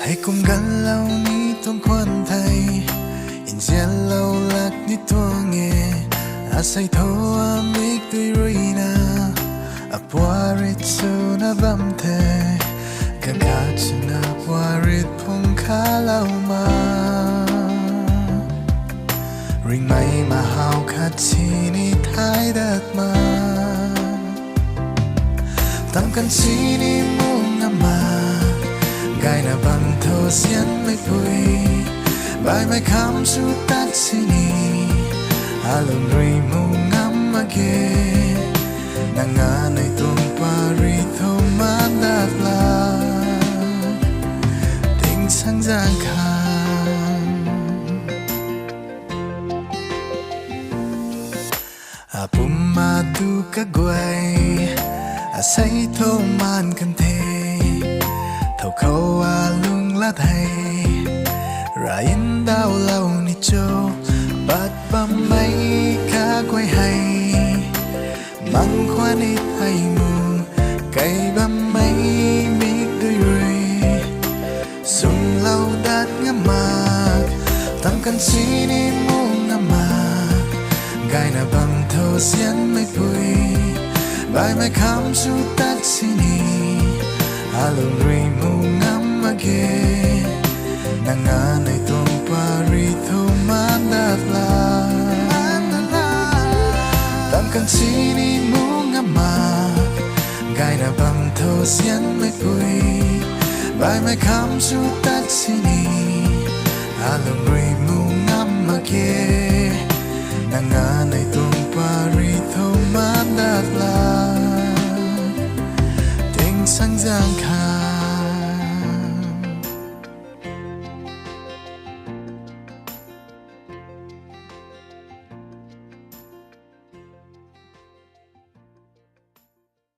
hãy cùng gần lâu ní tuông quan thầy in gian lâu lạc ní tuông nghe say thô amik tui ruina apwarit su na bamte kakachna apwarit pung khalau ma ring mai ma hao khat chi ni thai dat ma tam kan chi ni mung ama gai na bang tho sian mai pui bai mai kham su tat chi ni alung ri mung ngam age nanga nei tung pari tho man dat la ting sang giang khan apum ma tu ka guai say thô man kan the thâu khâu lung la thầy ra in đau lâu ni cho bát băm mấy cá quay hay mang khoa ni thay mù cây băm mấy miếc đôi rơi sung lâu đát ngắm mạc tam căn chi ni muông ngắm mạc gai na băng thâu xiên mấy bụi bai mai kham su tat sini alung ri mung ngam age nanga nei tong pari tho man dat la tam kan chi ni mung ngam ma gai na bam tho sian mai pui bai mai kham su tat sini alung ri mung ngam age nanga nei tong pari tho man dat la sang giang